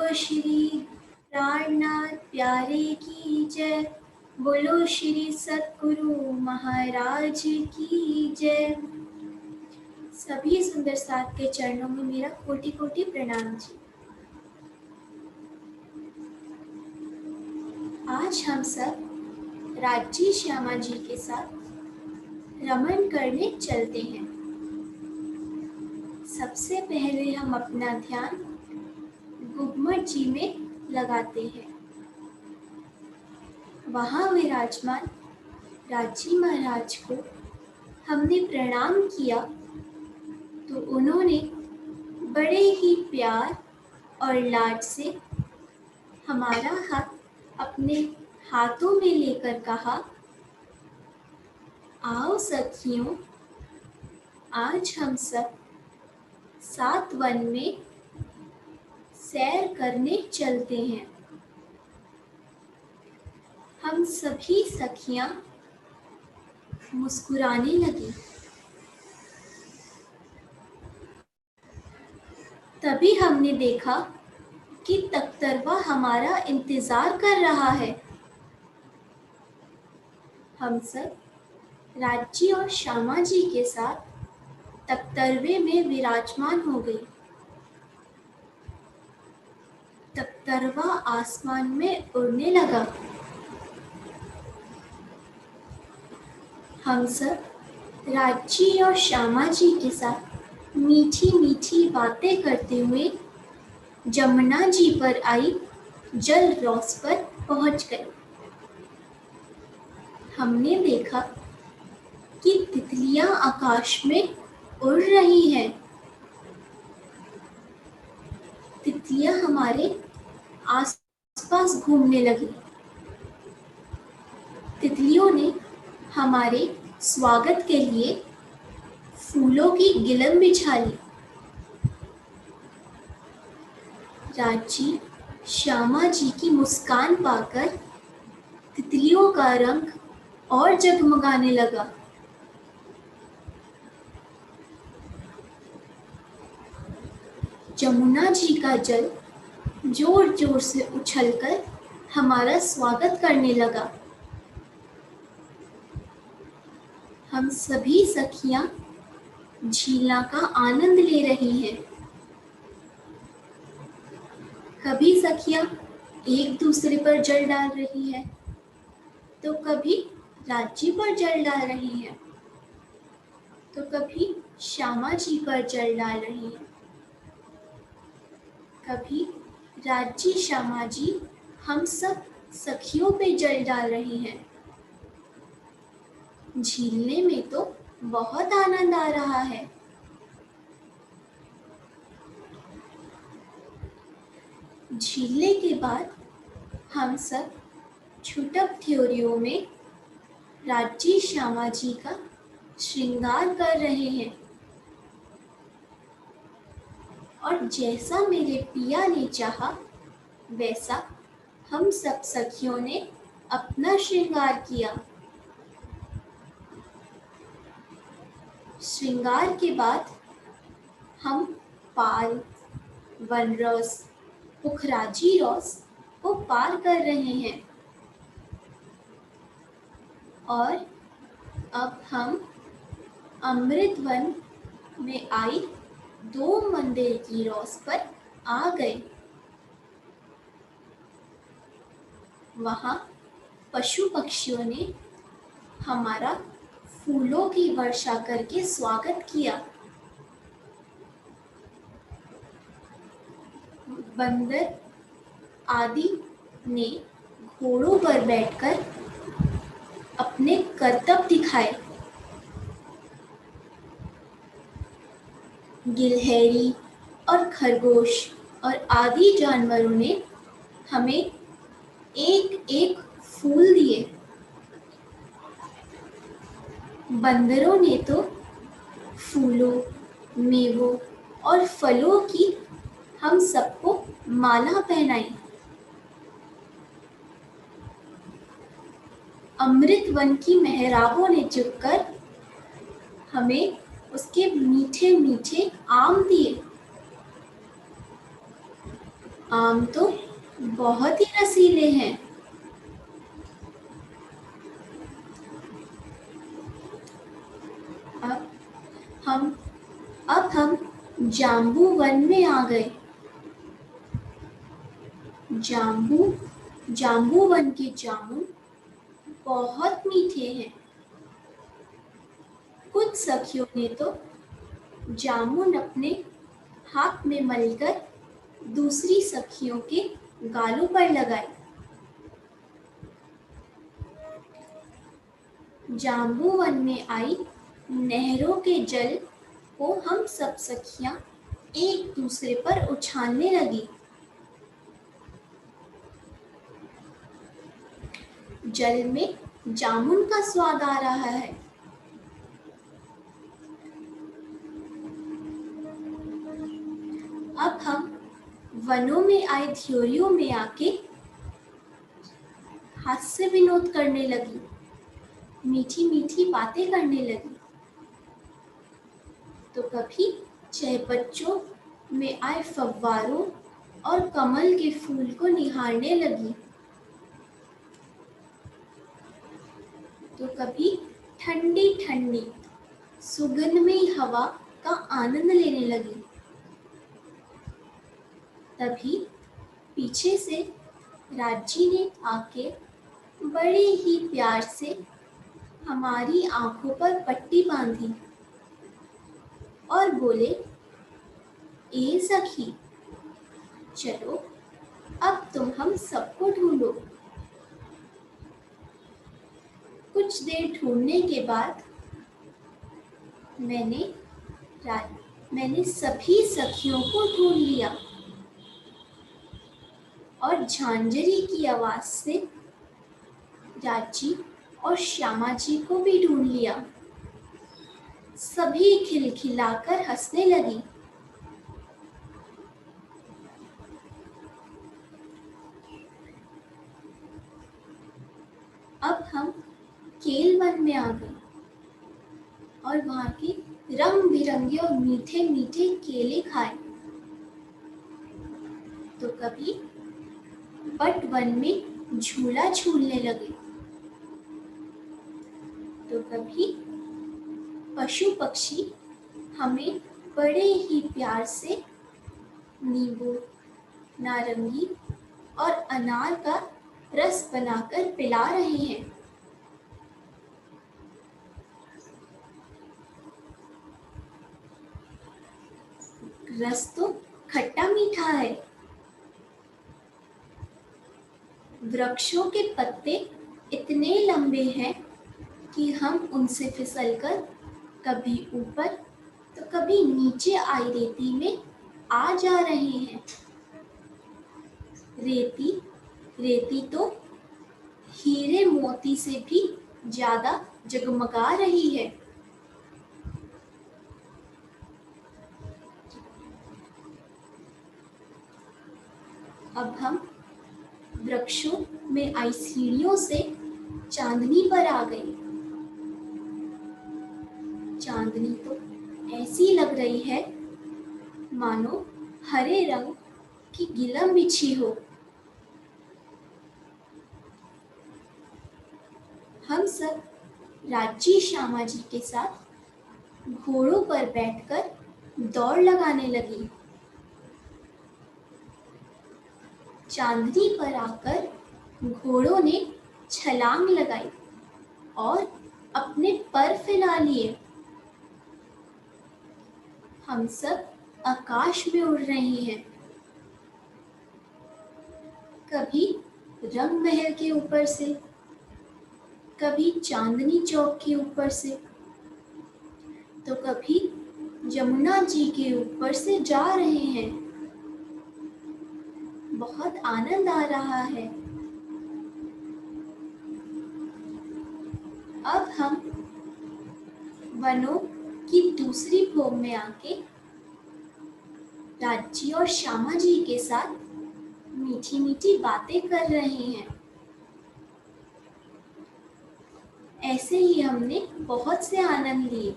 श्री प्राणनाथ प्यारे की जय। बोलो श्री सतगुरु महाराज की जय। सभी सुंदर साथ के चरणों में मेरा कोटि कोटि प्रणाम जी। आज हम सब राज्य श्यामा जी के साथ रमन करने चलते हैं। सबसे पहले हम अपना ध्यान गुग्मट जी में लगाते हैं। वहां विराजमान राजी महाराज को हमने प्रणाम किया तो उन्होंने बड़े ही प्यार और लाड से हमारा हाथ अपने हाथों में लेकर कहा, आओ सखियों, आज हम सब सात वन में सैर करने चलते हैं। हम सभी सखियां मुस्कुराने लगी। तभी हमने देखा कि तख्तरवा हमारा इंतजार कर रहा है। हम सब राज्य और श्यामा जी के साथ तख्तरवे में विराजमान हो गई। तख्तरवा आसमान में उड़ने लगा। हम सब राज्य और श्यामा जी के साथ मीठी मीठी बातें करते हुए जमुना जी पर आई जल रौस पर पहुंच गए। हमने देखा कि तितलियां आकाश में उड़ रही हैं। तितलियां हमारे आसपास घूमने लगी। तितलियों ने हमारे स्वागत के लिए फूलों की गिलम बिछा ली। राज्य श्यामा जी की मुस्कान पाकर तितलियों का रंग और जगमगाने लगा। जमुना जी का जल जोर जोर से उछलकर हमारा स्वागत करने लगा। हम सभी सखियां झीला का आनंद ले रही हैं। कभी सखियां एक दूसरे पर जल डाल रही है तो कभी राज्य पर जल डाल रही है तो कभी श्यामा जी पर जल डाल रही है। कभी राज्य श्यामा जी हम सब सखियों पे जल डाल रही हैं। झीलने में तो बहुत आनंद आ रहा है। झीलने के बाद हम सब छुटक थ्योरियों में राज्य श्यामा जी का श्रृंगार कर रहे हैं। और जैसा मेरे पिया ने चाहा वैसा हम सब सखियों ने अपना श्रृंगार किया। श्रृंगार के बाद हम पाल, वनरस, पुखराजी रॉस को पार कर रहे हैं और अब हम अमृत वन में आई दो मंदिर की रॉस पर आ गए। वहां पशु पक्षियों ने हमारा फूलों की वर्षा करके स्वागत किया। बंदर आदि ने घोड़ों पर बैठकर अपने करतब दिखाए। गिलहरी और खरगोश और आदि जानवरों ने हमें एक एक फूल दिए। बंदरों ने तो फूलों, मेवों और फलों की हम सबको माला पहनाई। अमृत वन की मेहराबों ने झुककर हमें उसके मीठे मीठे आम दिए। आम तो बहुत ही रसीले हैं। अब हम अब हम जाम्बू वन में आ गए। जाम्बू वन के जामुन बहुत मीठे हैं। कुछ सखियों ने तो जामुन अपने हाथ में मलकर दूसरी सखियों के गालों पर लगाए। जाम्बू वन में आई नहरों के जल को हम सब सखियां एक दूसरे पर उछालने लगी। जल में जामुन का स्वाद आ रहा है। अब हम वनों में आए ध्योरियों में आके हास्य विनोद करने लगी, मीठी मीठी बातें करने लगी। तो कभी चहबच्चों में आए फव्वारों और कमल के फूल को निहारने लगी। तो कभी ठंडी ठंडी सुगंधमयी हवा का आनंद लेने लगी। तभी पीछे से राजी ने आके बड़े ही प्यार से हमारी आंखों पर पट्टी बांधी और बोले, ए सखी, चलो अब तुम हम सबको ढूंढो। कुछ देर ढूंढने के बाद मैंने सभी सखियों को ढूंढ लिया और झांझरी की आवाज से राजी और श्यामा जी को भी ढूंढ लिया। सभी खिलखिलाकर हंसने लगी। अब हम केल वन में आ गए और वहां के रंग बिरंगे और मीठे मीठे केले खाए। तो कभी बट वन में झूला झूलने लगे। तो कभी पशु पक्षी हमें बड़े ही प्यार से नींबू, नारंगी और अनार का रस बनाकर पिला रहे हैं। रस तो खट्टा मीठा है। वृक्षों के पत्ते इतने लंबे हैं कि हम उनसे फिसलकर कभी ऊपर तो कभी नीचे आई रेती में आ जा रहे हैं। रेती तो हीरे मोती से भी ज्यादा जगमगा रही है। अब हम वृक्षों में आई सीढ़ियों से चांदनी पर आ गए। चांदनी तो ऐसी लग रही है मानो हरे रंग की गिलम बिछी हो। हम सब राजी श्यामा जी के साथ घोड़ों पर बैठकर दौड़ लगाने लगी। चांदनी पर आकर घोड़ों ने छलांग लगाई और अपने पर फैला लिए। हम सब आकाश में उड़ रहे हैं। कभी रंग महल के ऊपर से, कभी चांदनी चौक के ऊपर से, तो कभी यमुना जी के ऊपर से जा रहे हैं। बहुत आनंद आ रहा है। अब हम वनों की दूसरी भोग में आके राजी और श्यामा जी के साथ मीठी मीठी बातें कर रहे हैं। ऐसे ही हमने बहुत से आनंद लिए।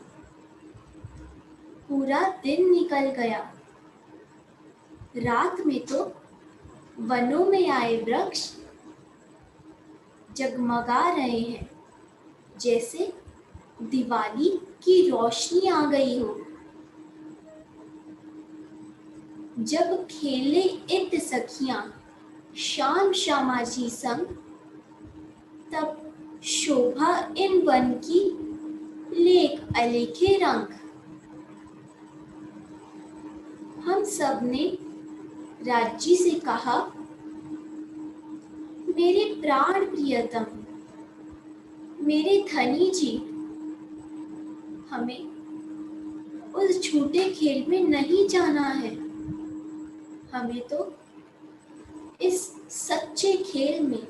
पूरा दिन निकल गया। रात में तो वनों में आए वृक्ष जगमगा रहे हैं, जैसे दिवाली की रोशनी आ गई हो। जब खेले इत सखियां श्याम श्यामाजी संग, तब शोभा इन वन की लेख अलेखे रंग। हम सब ने राज्जी से कहा, मेरे प्राण प्रियतम, मेरे धनी जी, हमें उस झूठे खेल में नहीं जाना है। हमें तो इस सच्चे खेल में,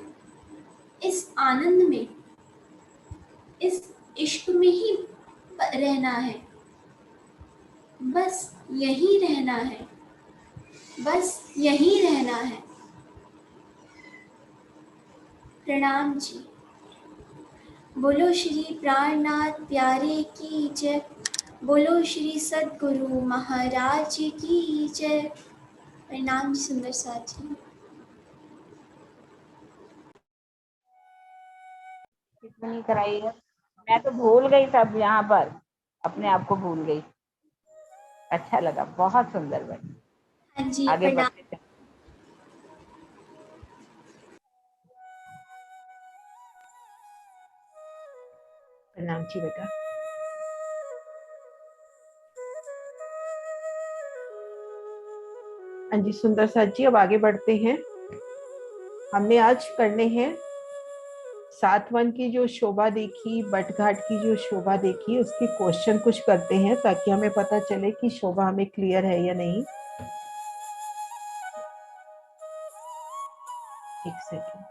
इस आनंद में, इस इश्क में ही रहना है। बस यहीं रहना है, बस यहीं रहना है। प्रणाम जी। बोलो श्री प्राणनाथ प्यारे की जय। बोलो श्री सद्गुरु महाराज की जय। प्रणाम जी सुंदर साथ जी। कितनी कराई है, मैं तो भूल गई सब यहाँ पर, अपने आप को भूल गई। अच्छा लगा, बहुत सुंदर बनी। हाँ जी आगे प्रणाम। बढ़ते चलो। प्रणाम जी बेटा। हाँ जी सुंदर साथ जी, अब आगे बढ़ते हैं। हमने आज करने हैं सातवन की जो शोभा देखी, बटघाट की जो शोभा देखी, उसके क्वेश्चन कुछ करते हैं ताकि हमें पता चले कि शोभा हमें क्लियर है या नहीं। एक सेकेंड।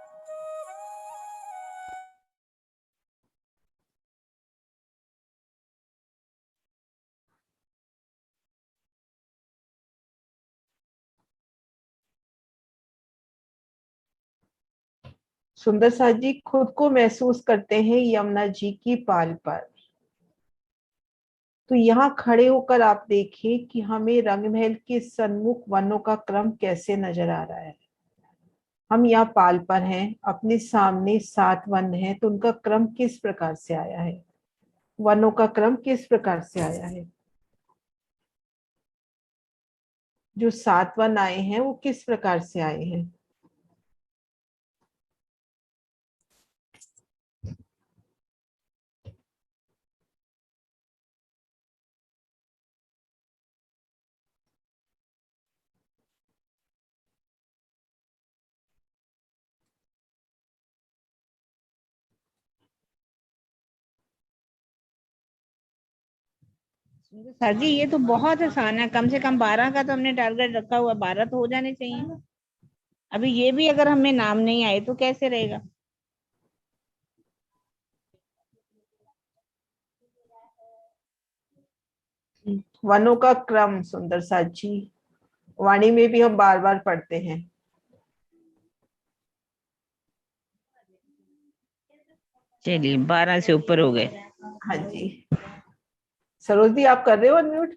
सुंदर साथ जी खुद को महसूस करते हैं यमुना जी की पाल पर। तो यहाँ खड़े होकर आप देखें कि हमें रंगमहल के सन्मुख वनों का क्रम कैसे नजर आ रहा है। हम यहाँ पाल पर हैं, अपने सामने 7 वन हैं, तो उनका क्रम किस प्रकार से आया है, वनों का क्रम किस प्रकार से आया है। जो 7 वन आए हैं वो किस प्रकार से आए हैं। सर जी ये तो बहुत आसान है, कम से कम 12 का तो हमने टारगेट रखा हुआ, 12 तो हो जाने चाहिए। अभी ये भी अगर हमें नाम नहीं आए तो कैसे रहेगा। वनों का क्रम सुंदर साथ जी, वाणी में भी हम बार बार पढ़ते हैं। चलिए 12 से ऊपर हो गए। हाँ जी सरोज दी आप कर रहे हो अनम्यूट।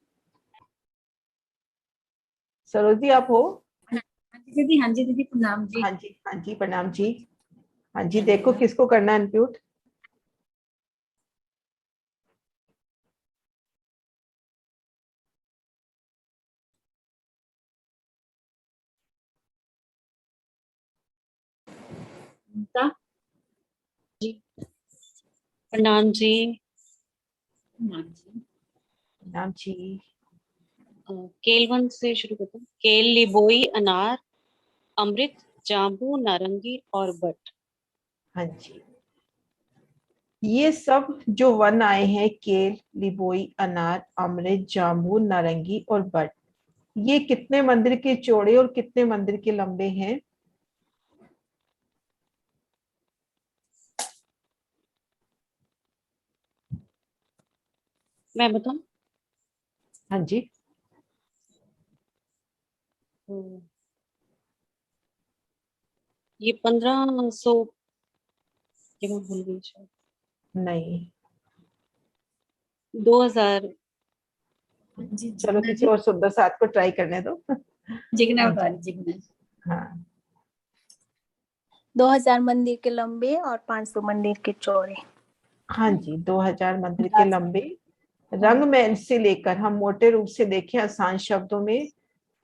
सरोज दी आप हो। दीदी हाँ जी दीदी प्रणाम जी। हाँ जी हाँ जी प्रणाम जी। हाँ जी देखो किसको करना है अनम्यूट। जी प्रणाम जी। प्रणाम जी। केल वन से शुरू करते हैं। केल, लिबोई, अनार, अमृत, जाम्बू, नारंगी और बट। हाँ जी ये सब जो वन आए हैं, केल, लिबोई, अनार, अमृत, जाम्बू, नारंगी और बट, ये कितने मंदिर के चौड़े और कितने मंदिर के लंबे हैं। मैं बताऊं? हाँ जी ये 1500, ये मैं भूल गई शायद। नहीं 2000। चलो किसी और सुंदर साथ को ट्राई करने दो। जिगना हाँ बता जी रही, जिगना। हाँ 2000 मंदिर के लंबे और 500 मंदिर के चौड़े। हाँ जी, 2000 मंदिर के लंबे। रंग महल से लेकर, हम मोटे रूप से देखें आसान शब्दों में,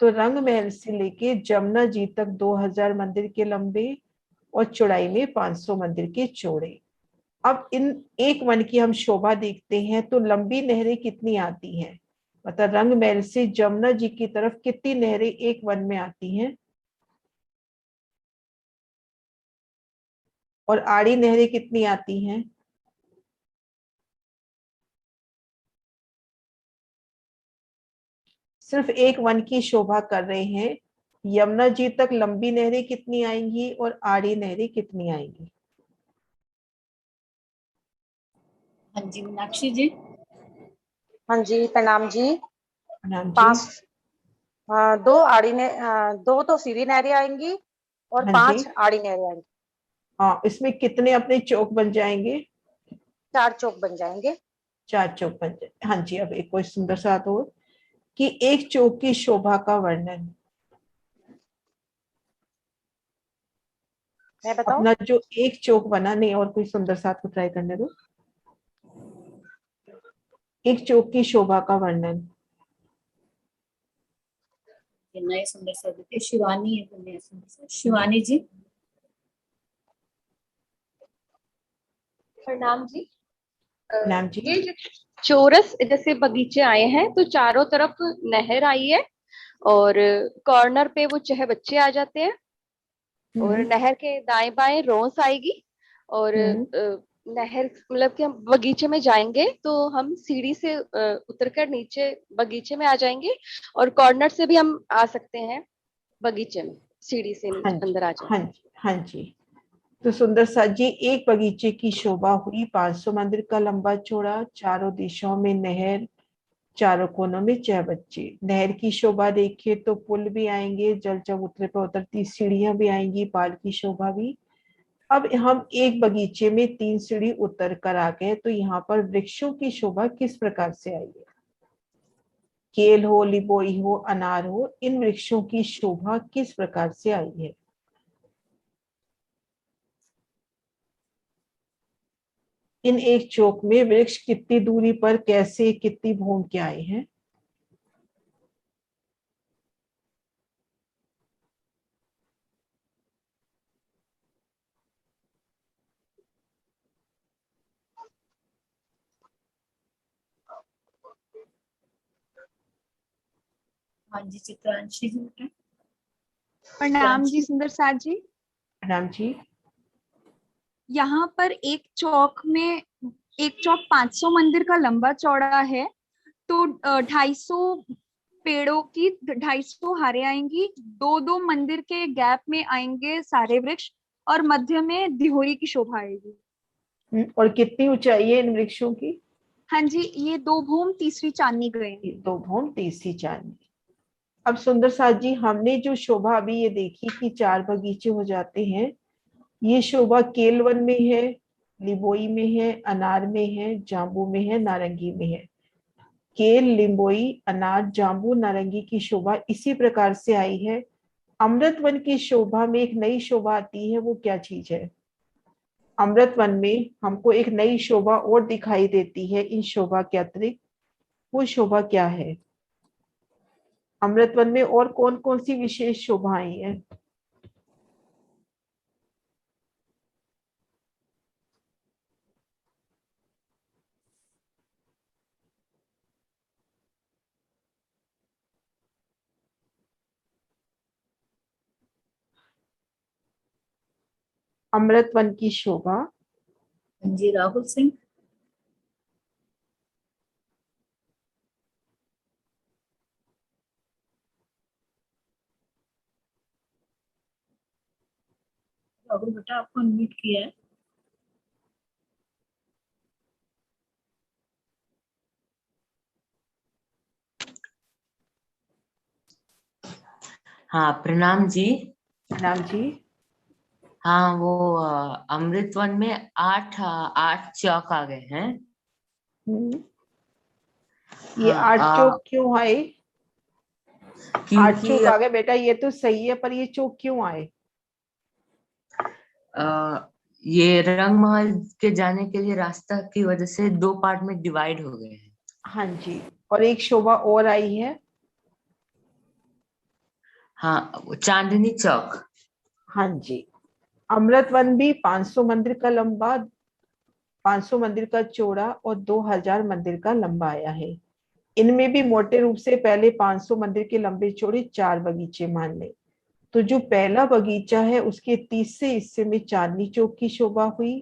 तो रंग महल से लेके जमुना जी तक 2000 मंदिर के लंबे और चौड़ाई में 500 मंदिर के चौड़े। अब इन एक वन की हम शोभा देखते हैं तो लंबी नहरें कितनी आती हैं, मतलब रंग महल से जमुना जी की तरफ कितनी नहरें एक वन में आती हैं, और आड़ी नहरें कितनी आती हैं। सिर्फ एक वन की शोभा कर रहे हैं। यमुना जी तक लंबी नहरें कितनी आएंगी और आड़ी नहरें कितनी आएंगी। हाँ जी मीनाक्षी जी। हाँ जी प्रणाम जी। नाम जी। 5 दो तो सीधी नहरें आएंगी और हाँ 5 जी। आड़ी नहरें आएंगी। हाँ, इसमें कितने अपने चौक बन जाएंगे। 4 चौक बन जाएंगे। 4 चौक बन जाए। हाँ जी, अब एक कोई सुंदर सा तो कि एक चौक की शोभा का वर्णन। मैं बताऊं? अपना जो एक चौक बना, नहीं और कोई सुंदर सा को ट्राई करने दो। एक चौक की शोभा का वर्णन। नए सुंदर सा देखिए शिवानी है, नए सुंदर सा शिवानी जी। प्रणाम जी। नाम जी। ये जो चौरस जैसे बगीचे आए हैं तो चारों तरफ नहर आई है और कॉर्नर पे वो चह बच्चे आ जाते हैं और नहर के दाएं बाएं रोस आएगी और नहर मतलब कि हम बगीचे में जाएंगे तो हम सीढ़ी से उतरकर नीचे बगीचे में आ जाएंगे और कॉर्नर से भी हम आ सकते हैं बगीचे में, सीढ़ी से नीचे अंदर आ जाएंगे। हाँ जी, हाँ जी। तो सुंदर सा जी, एक बगीचे की शोभा हुई 500 मंदिर का लंबा चौड़ा, चारों दिशाओं में नहर, चारों कोनों में 6 बच्चे। नहर की शोभा देखिए तो पुल भी आएंगे, जल चबूतरे पर उतरती सीढ़ियां भी आएंगी, पाल की शोभा भी। अब हम एक बगीचे में 3 सीढ़ी उतर कर आ गए, तो यहाँ पर वृक्षों की शोभा किस प्रकार से आई है। केल हो, लिबोई हो, अनार हो, इन वृक्षों की शोभा किस प्रकार से आई है। इन एक चौक में वृक्ष कितनी दूरी पर कैसे कितनी घूम के आए हैं। हाँ जी चित्रांशी जी बेटा। प्रणाम जी सुंदर साथ जी। प्रणाम जी। यहाँ पर एक चौक 500 मंदिर का लंबा चौड़ा है तो 250 पेड़ों की 250 हारे आएंगी, 2-2 मंदिर के गैप में आएंगे सारे वृक्ष और मध्य में दिहोरी की शोभा आएगी। और कितनी ऊंचाई है इन वृक्षों की। हाँ जी, ये 2 भूम तीसरी चांदनी गए। 2 भूम तीसरी चांदनी। अब सुंदर साथ जी, हमने जो शोभा अभी ये देखी कि 4 बगीचे हो जाते हैं, ये शोभा केलवन में है, लिबोई में है, अनार में है, जाम्बू में है, नारंगी में है। केल, लिंबोई, अनार, जाम्बू, नारंगी की शोभा इसी प्रकार से आई है। अमृत वन की शोभा में एक नई शोभा आती है, वो क्या चीज है। अमृत वन में हमको एक नई शोभा और दिखाई देती है इन शोभा के अतिरिक्त, वो शोभा क्या है। अमृत वन में और कौन कौन सी विशेष शोभाएं हैं। अमृत वन की शोभा। हाँ जी राहुल सिंह। राहुल बेटा आपको अनम्यूट किया है। हाँ प्रणाम जी। प्रणाम जी। हाँ वो अमृतवन में 8 चौक आ गए हैं। ये हाँ, 8 चौक क्यों आए। 8 क्योंकि चौक आ गए बेटा, ये तो सही है, पर ये चौक क्यों आए। ये रंग महल के जाने के लिए रास्ता की वजह से 2 पार्ट में डिवाइड हो गए हैं। हाँ जी, और एक शोभा और आई है। हाँ, चांदनी चौक। हाँ जी, अमृत वन भी 500 मंदिर का लंबा, 500 मंदिर का चौड़ा और 2000 मंदिर का लंबा आया है। इनमें भी मोटे रूप से पहले 500 मंदिर के लंबे चौड़े 4 बगीचे मान ले। तो जो पहला बगीचा है उसके तीसरे हिस्से में चांदनी चौक की शोभा हुई,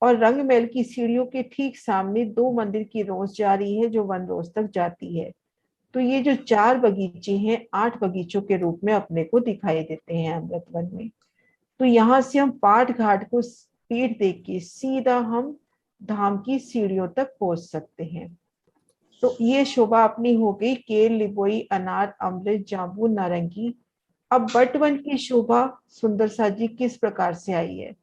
और रंग महल की सीढ़ियों के ठीक सामने 2 मंदिर की रोज जा रही है जो वन रोज तक जाती है। तो ये जो 4 बगीचे हैं 8 बगीचों के रूप में अपने को दिखाई देते हैं अमृत वन में। तो यहाँ से हम पाट घाट को पीठ देख के सीधा हम धाम की सीढ़ियों तक पहुंच सकते हैं। तो ये शोभा अपनी हो गई केल, लिबोई, अनार, अमृत, जामुन, नारंगी। अब बट वन की शोभा सुंदर सा जी किस प्रकार से आई है,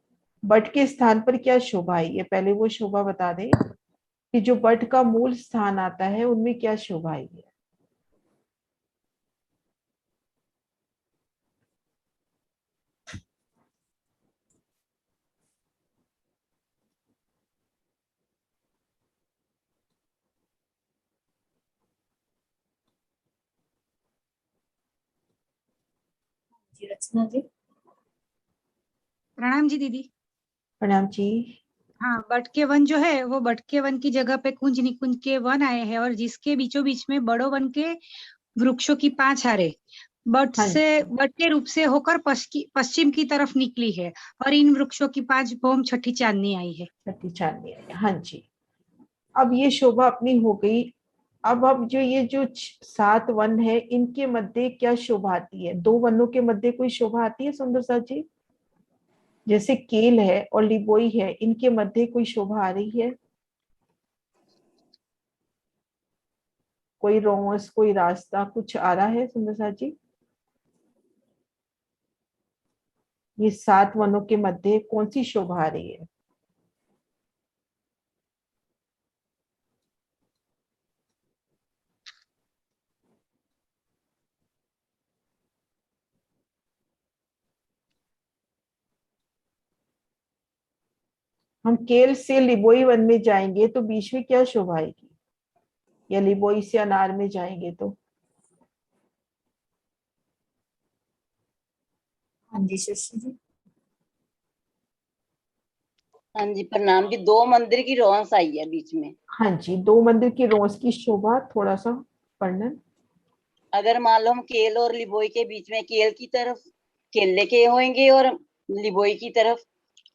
बट के स्थान पर क्या शोभा आई है, पहले वो शोभा बता दें कि जो बट का मूल स्थान आता है उनमें क्या शोभा आई है। जी रचना जी। प्रणाम जी दीदी। प्रणाम जी। हाँ, बटके वन जो है वो बटके वन की जगह पे कुंज निकुंज के वन आए हैं, और जिसके बीचों बीच में बड़ो वन के वृक्षों की 5 हारे बट के रूप से होकर पश्चिम की तरफ निकली है, और इन वृक्षों की 5 भौम छठी चांदनी आई है। छठी चांदनी आई है, हाँ जी। अब ये शोभा अपनी हो गई। अब जो ये जो 7 वन है इनके मध्य क्या शोभा आती है, 2 वनों के मध्य कोई शोभा आती है सुंदर सा जी? जैसे केल है और लिबोई है, इनके मध्य कोई शोभा आ रही है? कोई रोस, कोई रास्ता कुछ आ रहा है सुंदर सा जी? ये 7 वनों के मध्य कौन सी शोभा आ रही है? हम केल से लिबोई वन में जाएंगे तो बीच में क्या शोभा आएगी, या लिबोई से अनार में जाएंगे तो? हाँ जी शशि जी। हाँ जी प्रणाम जी। 2 मंदिर की रोंस आई है बीच में। हाँ जी, 2 मंदिर की रोज की शोभा थोड़ा सा वर्णन। अगर मान लो हम केल और लिबोई के बीच में केल की तरफ केले के होंगे और लिबोई की तरफ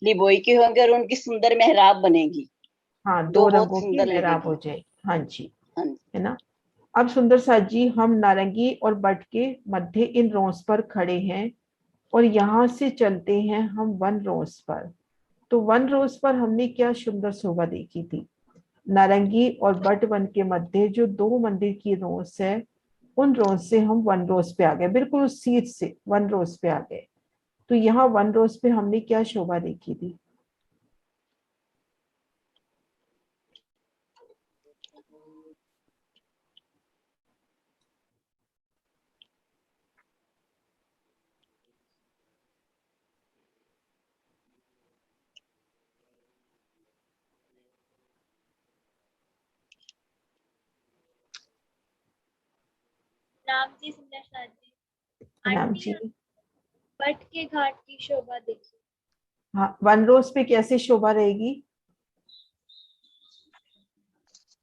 लिबोई के होंगे, और उनकी सुंदर मेहराब बनेगी। हाँ, 2 तो बहुत रंगों की सुंदर मेहराब हो लगेगी। जाएगी। हाँ जी, हाँ जी। है ना। अब सुंदर सा जी हम नारंगी और बट के मध्य इन रोज पर खड़े हैं, और यहाँ से चलते हैं हम वन रोज पर। तो वन रोज पर हमने क्या सुंदर शोभा देखी थी, नारंगी और बट वन के मध्य जो 2 मंदिर की रोज है, उन रोज से हम वन रोज पे आ गए, बिल्कुल उस सीट से वन रोज पे आ गए। तो यहाँ वन रोज पे हमने क्या शोभा देखी थी? राम जी सुंदर साथ जी। राम आंटी जी। बट के घाट की शोभा देखी। हाँ, वन रोज पे कैसे शोभा रहेगी?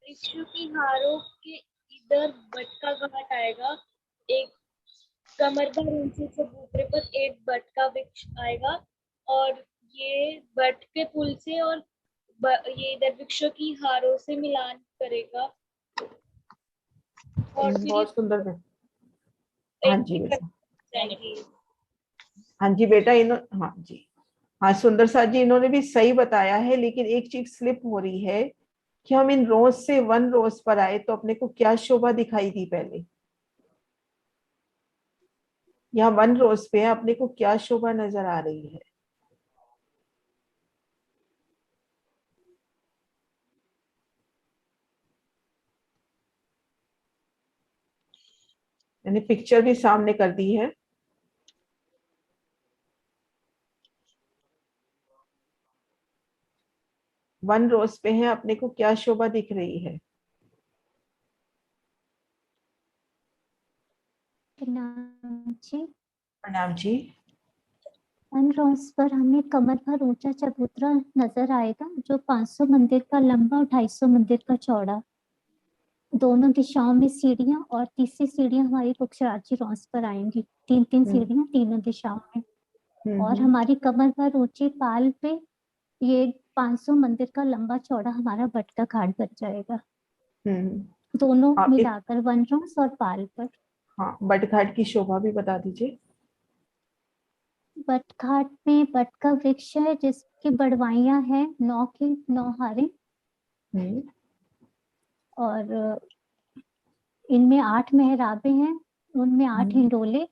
वृक्षों की हारों के इधर बट का घाट आएगा, एक कमर भर ऊंचे चबूतरे पर एक बट का वृक्ष आएगा, और ये बट के पुल से और ये इधर वृक्षों की हारों से मिलान करेगा, और फिर ये बहुत सुंदर है। हाँ जी एक बेटा। जाएगी। हाँ जी बेटा, हाँ जी, हाँ सुंदर सा जी इन्होंने भी सही बताया है, लेकिन एक चीज स्लिप हो रही है कि हम इन रोज से वन रोज पर आए तो अपने को क्या शोभा दिखाई दी पहले? यहाँ वन रोज पे है, अपने को क्या शोभा नजर आ रही है? मैंने पिक्चर भी सामने कर दी है। वन रोज पे हैं, अपने को क्या शोभा दिख रही है? प्रणाम जी। प्रणाम जी। वन रोज पर हमें कमर भर ऊंचा चबूतरा नजर आएगा जो 500 मंदिर का लंबा और 250 मंदिर का चौड़ा। दोनों दिशाओं में सीढ़ियां और तीसरी सीढ़ियां हमारी पुक्षराजी रॉस पर आएंगी। तीन तीन सीढ़ियां तीनों दिशाओं में। और हमारी कमर भर ऊंची पाल पे ये 500 मंदिर का लंबा चौड़ा हमारा बट का घाट बन जाएगा। दोनों आप एक मिलाकर वन रोज और पाल पर। हाँ, बट घाट की शोभा भी बता दीजिए। बट घाट में बट का वृक्ष है जिसकी बड़वाइयां हैं 9 की 9 हारे। और इनमें 8 मेहराबे हैं, उनमें 8 हिंडोले,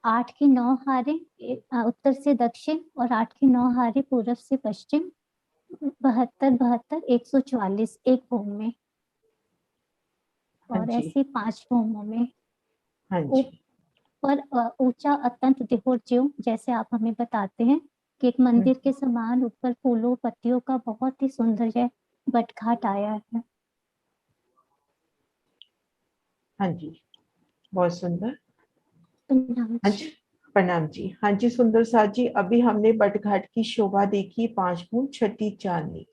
8 की 9 हारे उत्तर से दक्षिण और 8 की 9 हारे पूर्व से पश्चिम। 72 72 144 एक भूमि में। और ऐसे 5 भूमों में। पर ऊंचा अत्यंत देहोज्यो जैसे आप हमें बताते हैं कि एक मंदिर के समान ऊपर फूलों पत्तियों का बहुत ही सुंदर है बट घाट आया है। हाँ जी, बहुत सुंदर। हाँ जी। प्रणाम जी। हाँ जी सुंदर साथ जी, अभी हमने बट घाट की शोभा देखी, 5 बूंद छठी चांदनी।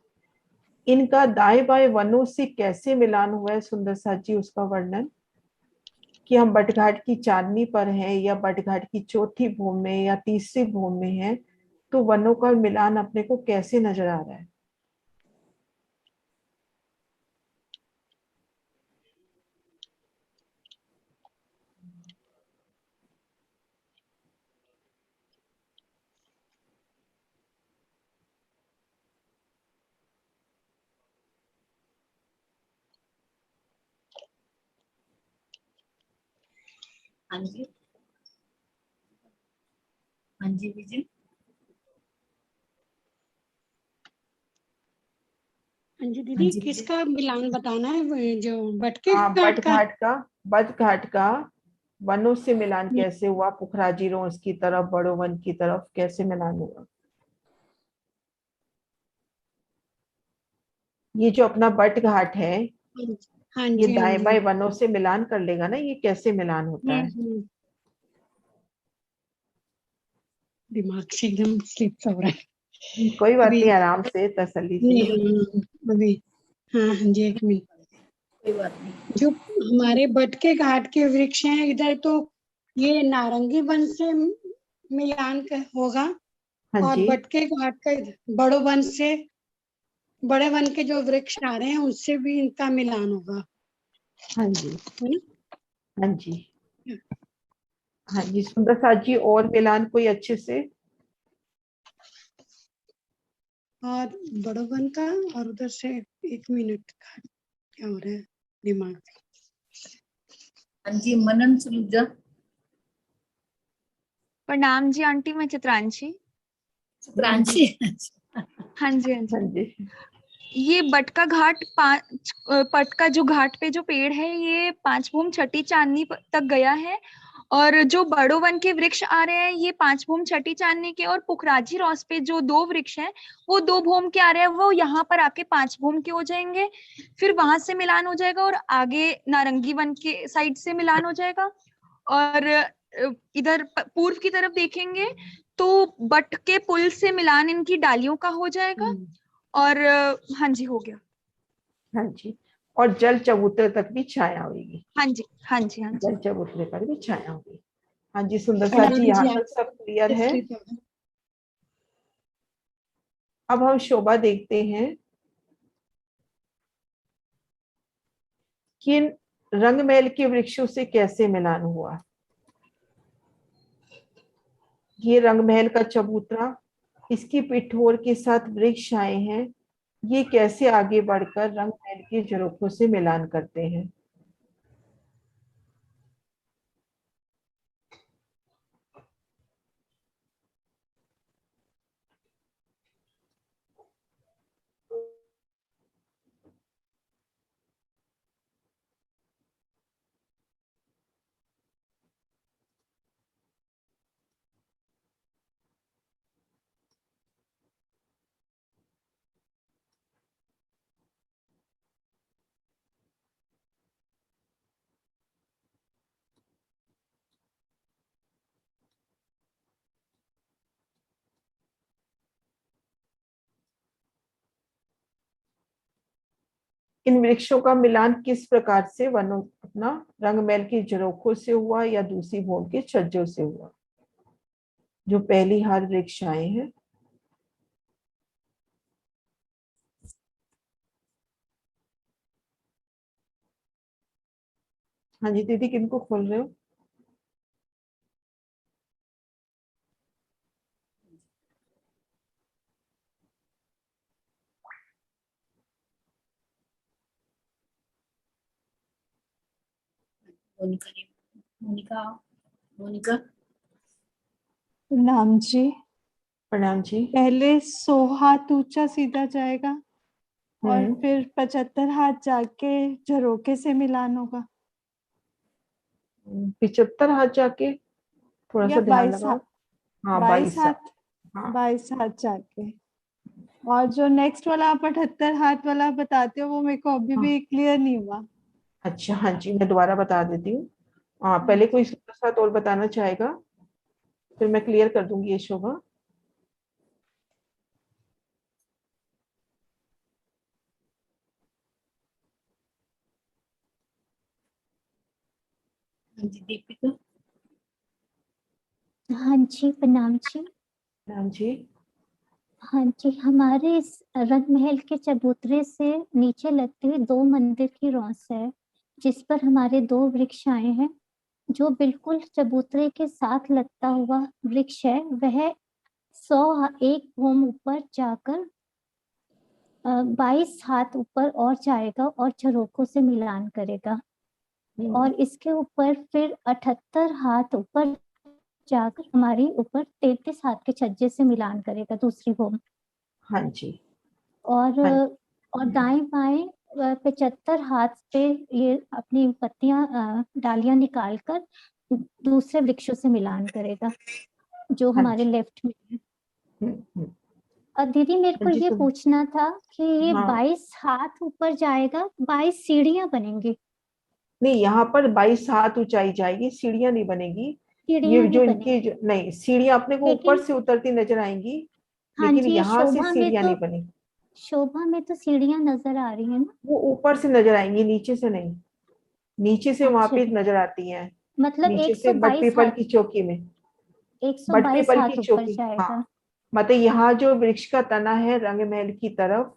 इनका दाएं बाएं वनों से कैसे मिलान हुआ है सुंदर साथ जी, उसका वर्णन। कि हम बट घाट की चांदनी पर हैं या बट घाट की चौथी भूमि में या तीसरी भूमि में हैं, तो वनों का मिलान अपने को कैसे नजर आ रहा है? हाँ जी। हाँ जी विजय। हाँ जी दीदी, किसका मिलान बताना है? जो बटके बट घाट का? बट घाट का वनों से मिलान कैसे हुआ? पुखराजी रोज की तरफ, बड़ो वन की तरफ कैसे मिलान हुआ? ये जो अपना बट घाट है, हाँ ये जी हाँ दाएं जी। बाएं वनों से मिलान कर लेगा ना, ये कैसे मिलान होता है? दिमाग से एकदम स्लिप हो रहा है। कोई बात अभी नहीं, आराम से तसल्ली से। अभी हाँ हाँ जी, एक मिनट। कोई बात नहीं। जो हमारे बटके घाट के वृक्ष हैं इधर, तो ये नारंगी वन से मिलान होगा। हाँ और जी। बटके घाट का बड़ो वन से, बड़े वन के जो वृक्ष आ रहे हैं उससे भी इनका मिलान होगा। हाँ जी। है ना? हाँ जी। हाँ जी सुंदर साथ जी, और मिलान कोई अच्छे से? और बड़ो वन का, और उधर से एक मिनट का क्या हो रहा है दिमाग में। हाँ जी मनन सलूजा। प्रणाम जी आंटी, मैं चित्रांशी। चित्रांशी। हाँ जी हाँ जी। ये बटका घाट पटका जो घाट पे जो पेड़ है ये 5 भूम छठी चांदनी तक गया है। और जो बड़ो वन के वृक्ष आ रहे हैं ये 5 भूम छठी चांदनी के, और पुखराजी रॉस पे जो 2 वृक्ष हैं वो 2 भूम के आ रहे हैं, वो यहाँ पर आके 5 भूम के हो जाएंगे। फिर वहां से मिलान हो जाएगा और आगे नारंगी वन के साइड से मिलान हो जाएगा। और इधर पूर्व की तरफ देखेंगे तो बट के पुल से मिलान इनकी डालियों का हो जाएगा। और हाँ जी हो गया। हाँ जी। और जल चबूतरे तक भी छाया होगी। हाँ जी हाँ जी हाँ जी। जल चबूतरे पर भी छाया होगी। हाँ जी सुंदर साथ जी, यहाँ तक सब क्लियर है। अब हम शोभा देखते हैं कि रंगमहल के वृक्षों से कैसे मिलान हुआ। ये रंगमहल का चबूतरा, इसकी पिठोर के साथ वृक्ष आए हैं, ये कैसे आगे बढ़कर रंगमहल के झरोखों से मिलान करते हैं। इन वृक्षों का मिलान किस प्रकार से वनों अपना रंग महल की झरोखों से हुआ या दूसरी भूमि के छज्जों से हुआ? जो पहली हार वृक्ष आए हैं, हाँ जी दीदी, किनको खोल रहे हो? मोनिका मोनिका मोनिका प्रणाम जी। प्रणाम जी। पहले 100 हाथ ऊंचा सीधा जाएगा और फिर 75 हाथ जाके झरोके से मिलान होगा। 75 हाथ जाके, थोड़ा या सा ध्यान 22 लगाओ। हाथ, हाँ 22 22 हाथ। हाथ, 22 हाथ जाके। और जो नेक्स्ट वाला आप 78 हाथ वाला बताते हो वो मेरे को अभी भी क्लियर नहीं हुआ। अच्छा हाँ जी, मैं दोबारा बता देती हूँ। हाँ, पहले कोई साथ और बताना चाहेगा, फिर मैं क्लियर कर दूंगी ये शोभा। दीपिका। हाँ जी, प्रणाम जी। प्रणाम जी। हाँ जी, हमारे इस रंग महल के चबूतरे से नीचे लगती हुई 2 मंदिर की रौस है, जिस पर हमारे 2 वृक्ष आए हैं। जो बिल्कुल चबूतरे के साथ लगता हुआ वृक्ष है, वह 101 भूम ऊपर जाकर 22 हाथ ऊपर और जाएगा और झरोकों से मिलान करेगा। और इसके ऊपर फिर 78 हाथ ऊपर जाकर हमारी ऊपर 33 हाथ के छज्जे से मिलान करेगा दूसरी भूम। हाँ जी। और दाएं बाएं 75 हाथ पे ये अपनी पत्तियां डालियां निकालकर दूसरे वृक्षों से मिलान करेगा जो हमारे लेफ्ट में है। और दीदी मेरे को ये पूछना था कि ये 22 हाथ ऊपर जाएगा, 22 सीढ़ियां बनेंगी? नहीं, यहाँ पर 22 हाथ ऊंचाई जाएगी, सीढ़ियां नहीं बनेगी। ये जो इनकी नहीं, सीढ़ियां अपने को ऊपर से उतरती नजर आएंगी, हाँ लेकिन जी, यहाँ से सीढ़ियां नहीं बनेगी। शोभा में तो सीढ़ियां नजर आ रही है ना? वो ऊपर से नजर आएंगी, नीचे से नहीं। नीचे से वहां पे नजर आती है, मतलब नीचे से 122 बट पीपल हाथ, की चौकी में। 122 पीपल हाथ की ऊपर चौकी, जाएगा। हाँ। मतलब यहाँ जो वृक्ष का तना है रंग महल की तरफ,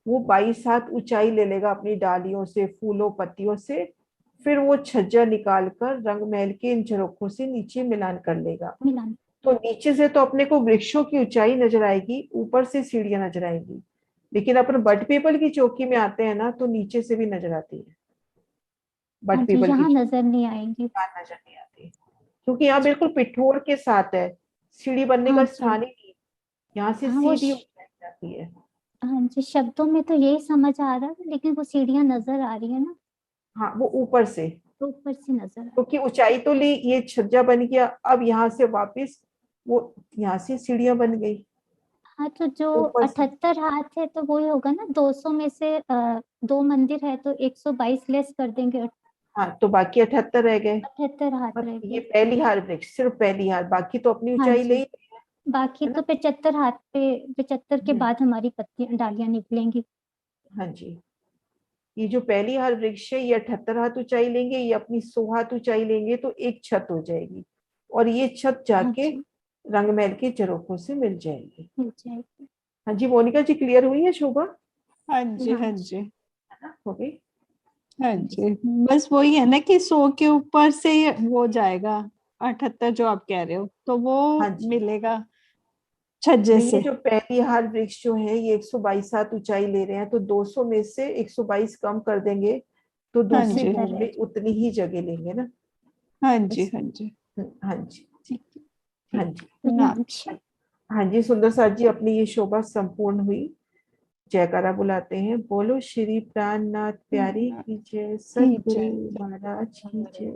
वो 22 हाथ ऊंचाई ले लेगा अपनी डालियों से, फूलों पत्तियों से। फिर वो छज्जा निकालकर रंग महल के इन झरोखों से नीचे मिलान कर लेगा। तो नीचे से तो अपने को वृक्षों की ऊंचाई नजर आएगी, ऊपर से सीढ़ियां नजर आएंगी। लेकिन अपन बट पीपल की चौकी में आते हैं ना, तो नीचे से भी नजर आती है बट पीपल यहाँ की। नजर नहीं आएंगी। नजर नहीं आती क्योंकि यहाँ बिल्कुल पिठोर के साथ है, सीढ़ी बनने का स्थान ही नहीं, यहाँ से सीधी जाती है। हाँ जी, शब्दों में तो यही समझ आ रहा है, लेकिन वो सीढ़ियां नजर आ रही है ना? हाँ, वो ऊपर से नजर क्योंकि ऊंचाई तो ली, ये छज्जा बन गया, अब यहाँ से वापस वो यहाँ से सीढ़ियां बन गई। हाँ, तो जो 78 हाथ है तो वही होगा ना, 200 में से 2 मंदिर है तो 122 लेस कर देंगे। हाँ, तो बाकी 78 रह गए। 78 हाथ रह गए। ये पहली हार वृक्ष, सिर्फ पहली हार, बाकी तो अपनी हाँ ऊंचाई जी, ले। बाकी तो 75 हाथ पे 75 के बाद हमारी पत्तियां डालियां निकलेंगी। हाँ जी, ये जो पहली हार वृक्ष है ये 78 हाथ ऊंचाई लेंगे, ये अपनी 100 हाथ ऊंचाई लेंगे तो एक छत हो जाएगी, और ये छत जाके रंग महल के झरोखों से मिल जाएगी। हाँ जी मोनिका जी, क्लियर हुई है शोभा? हाँ जी, हाँ जी, हो गई। हाँ जी, बस वही है ना कि 100 के ऊपर से वो जाएगा 78 जो आप कह रहे हो, तो वो मिलेगा छज्जे से। ये जो पहली हार वृक्ष जो है ये 122 हाथ ऊंचाई ले रहे हैं, तो 200 में से 122 कम कर देंगे तो दूसरी भूमि में उतनी ही जगह लेंगे ना। हाँ जी, हाँ जी, हाँ जी, हाँ जी, हाँ जी। सुंदर साथ जी, अपनी ये शोभा संपूर्ण हुई। जयकारा बुलाते हैं। बोलो श्री प्राणनाथ प्यारी की जय, सतगुरु महाराज की जय।